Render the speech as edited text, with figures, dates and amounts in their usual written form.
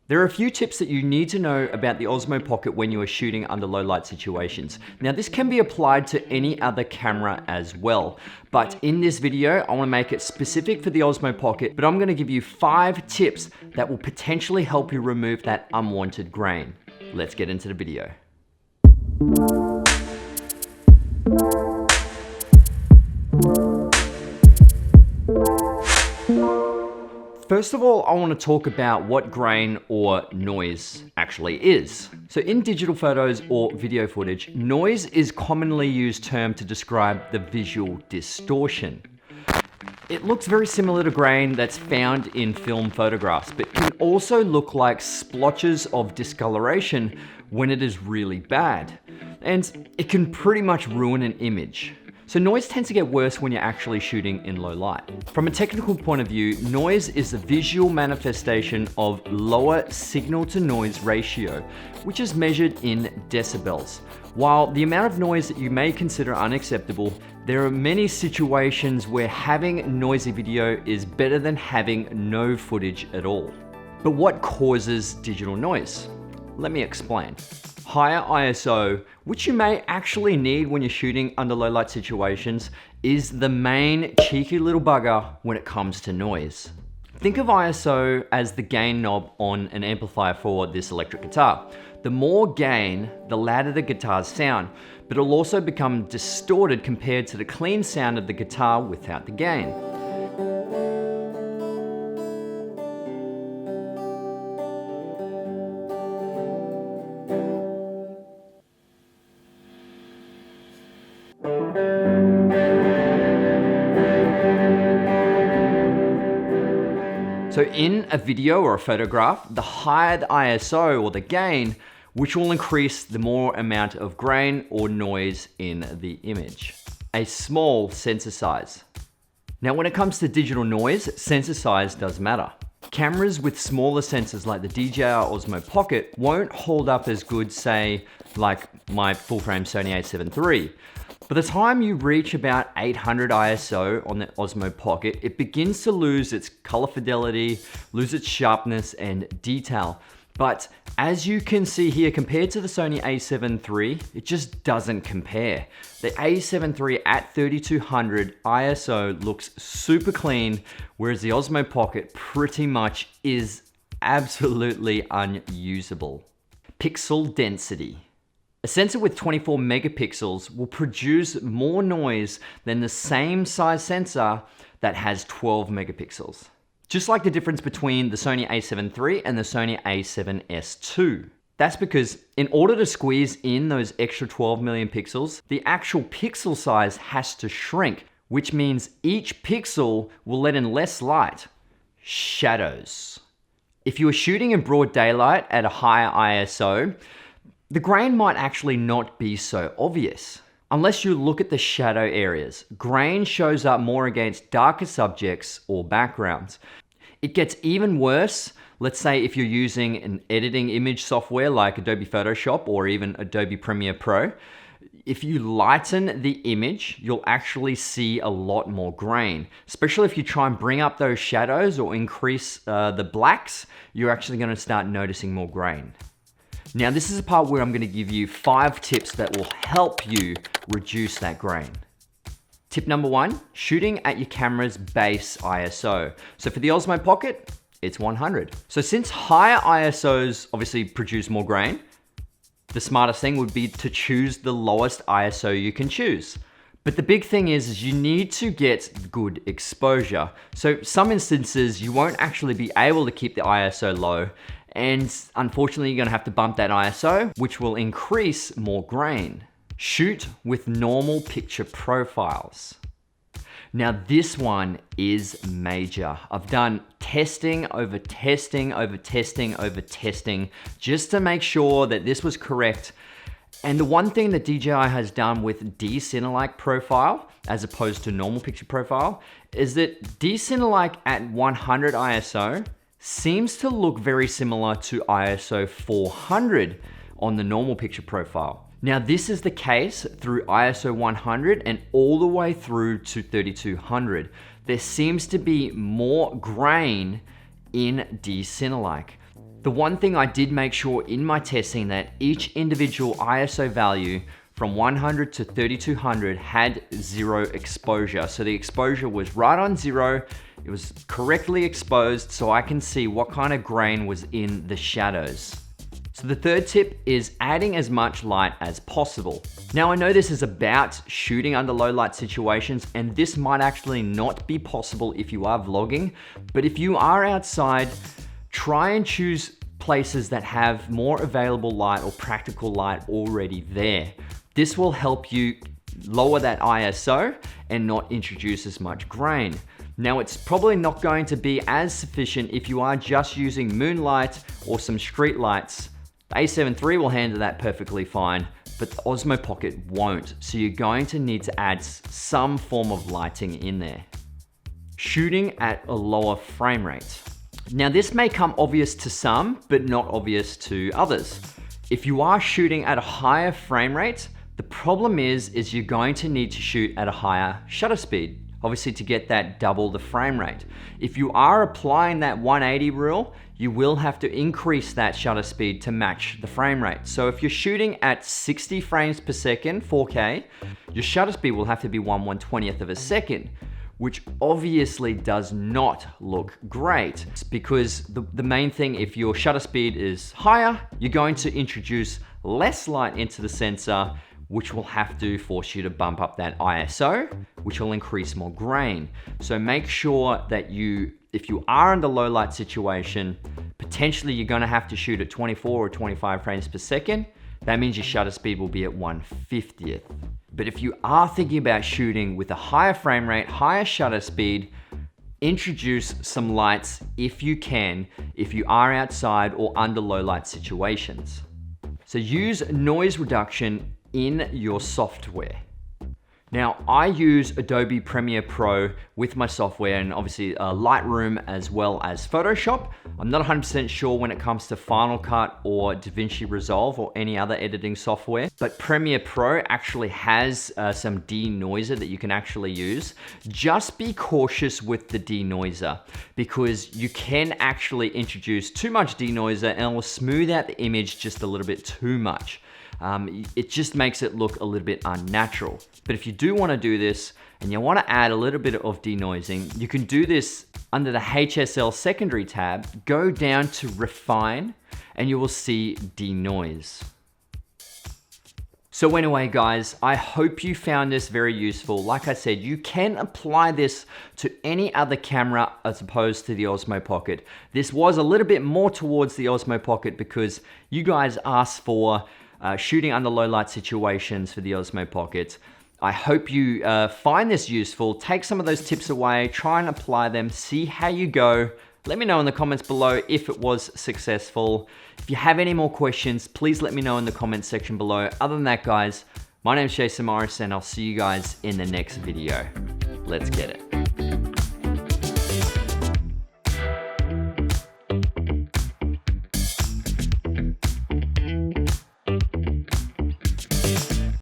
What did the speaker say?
There are a few tips that you need to know about the Osmo Pocket when you are shooting under low light situations. Now this can be applied to any other camera as well, but in this video, I want to make it specific for the Osmo Pocket, but I'm going to give you 5 tips that will potentially help you remove that unwanted grain. Let's get into the video. First of all, I want to talk about what grain or noise actually is. So in digital photos or video footage, noise is commonly used term to describe the visual distortion. It looks very similar to grain that's found in film photographs, but can also look like splotches of discoloration when it is really bad. And it can pretty much ruin an image. So noise tends to get worse when you're actually shooting in low light. From a technical point of view, noise is the visual manifestation of lower signal to noise ratio, which is measured in decibels. While the amount of noise that you may consider unacceptable, there are many situations where having noisy video is better than having no footage at all. But what causes digital noise? Let me explain. Higher ISO, which you may actually need when you're shooting under low light situations, is the main cheeky little bugger when it comes to noise. Think of ISO as the gain knob on an amplifier for this electric guitar. The more gain, the louder the guitars sound, but it'll also become distorted compared to the clean sound of the guitar without the gain. So in a video or a photograph, the higher the ISO or the gain, which will increase the more amount of grain or noise in the image. A small sensor size. Now when it comes to digital noise, sensor size does matter. Cameras with smaller sensors like the DJI OSMO POCKET won't hold up as good, say, like my full frame Sony a7 III. By the time you reach about 800 ISO on the Osmo Pocket, it begins to lose its color fidelity, lose its sharpness and detail. But as you can see here, compared to the Sony a7 III, it just doesn't compare. The a7 III at 3200 ISO looks super clean, whereas the Osmo Pocket pretty much is absolutely unusable. Pixel density. A sensor with 24 megapixels will produce more noise than the same size sensor that has 12 megapixels. Just like the difference between the Sony a7 III and the Sony a7S II. That's because in order to squeeze in those extra 12 million pixels, the actual pixel size has to shrink, which means each pixel will let in less light, shadows. If you are shooting in broad daylight at a higher ISO, the grain might actually not be so obvious. Unless you look at the shadow areas, grain shows up more against darker subjects or backgrounds. It gets even worse, let's say if you're using an editing image software like Adobe Photoshop or even Adobe Premiere Pro. If you lighten the image, you'll actually see a lot more grain. Especially if you try and bring up those shadows or increase the blacks, you're actually going to start noticing more grain. Now this is a part where I'm going to give you 5 tips that will help you reduce that grain. Tip number 1, shooting at your camera's base ISO. So for the Osmo Pocket, it's 100. So since higher ISOs obviously produce more grain, the smartest thing would be to choose the lowest ISO you can choose. But the big thing is you need to get good exposure. So some instances you won't actually be able to keep the ISO low, and unfortunately you're gonna have to bump that ISO, which will increase more grain. Shoot with normal picture profiles. Now this one is major. I've done testing over testing over testing over testing just to make sure that this was correct. And the one thing that DJI has done with D-Cinelike profile, as opposed to normal picture profile, is that D-Cinelike at 100 ISO seems to look very similar to ISO 400 on the normal picture profile. Now this is the case through ISO 100 and all the way through to 3200. There seems to be more grain in D-Cinelike. The one thing I did make sure in my testing that each individual ISO value from 100 to 3200 had 0 exposure. So the exposure was right on 0. It was correctly exposed so I can see what kind of grain was in the shadows. So the third tip is adding as much light as possible. Now I know this is about shooting under low light situations, and this might actually not be possible if you are vlogging, but if you are outside, try and choose places that have more available light or practical light already there. This will help you lower that ISO and not introduce as much grain. Now it's probably not going to be as sufficient if you are just using moonlight or some street lights. The A7 III will handle that perfectly fine, but the Osmo Pocket won't. So you're going to need to add some form of lighting in there. Shooting at a lower frame rate. Now this may come obvious to some, but not obvious to others. If you are shooting at a higher frame rate, the problem is you're going to need to shoot at a higher shutter speed, obviously to get that double the frame rate. If you are applying that 180 rule, you will have to increase that shutter speed to match the frame rate. So if you're shooting at 60 frames per second, 4K, your shutter speed will have to be 1/120th of a second, which obviously does not look great. It's because the main thing, if your shutter speed is higher, you're going to introduce less light into the sensor, which will have to force you to bump up that ISO, which will increase more grain. So make sure that if you are in a low light situation, potentially you're gonna have to shoot at 24 or 25 frames per second. That means your shutter speed will be at 1/50th. But if you are thinking about shooting with a higher frame rate, higher shutter speed, introduce some lights if you can, if you are outside or under low light situations. So use noise reduction in your software. Now, I use Adobe Premiere Pro with my software and obviously Lightroom as well as Photoshop. I'm not 100% sure when it comes to Final Cut or DaVinci Resolve or any other editing software, but Premiere Pro actually has some denoiser that you can actually use. Just be cautious with the denoiser because you can actually introduce too much denoiser and it will smooth out the image just a little bit too much. It just makes it look a little bit unnatural. But if you do want to do this and you want to add a little bit of denoising, you can do this under the HSL secondary tab. Go down to refine and you will see denoise. So anyway, guys, I hope you found this very useful. Like I said, you can apply this to any other camera as opposed to the Osmo Pocket. This was a little bit more towards the Osmo Pocket because you guys asked for shooting under low light situations for the Osmo Pocket. I hope you find this useful. Take some of those tips away, try and apply them, see how you go. Let me know in the comments below if it was successful. If you have any more questions, please let me know in the comments section below. Other than that, guys, my name is Jason Morris and I'll see you guys in the next video. Let's get it.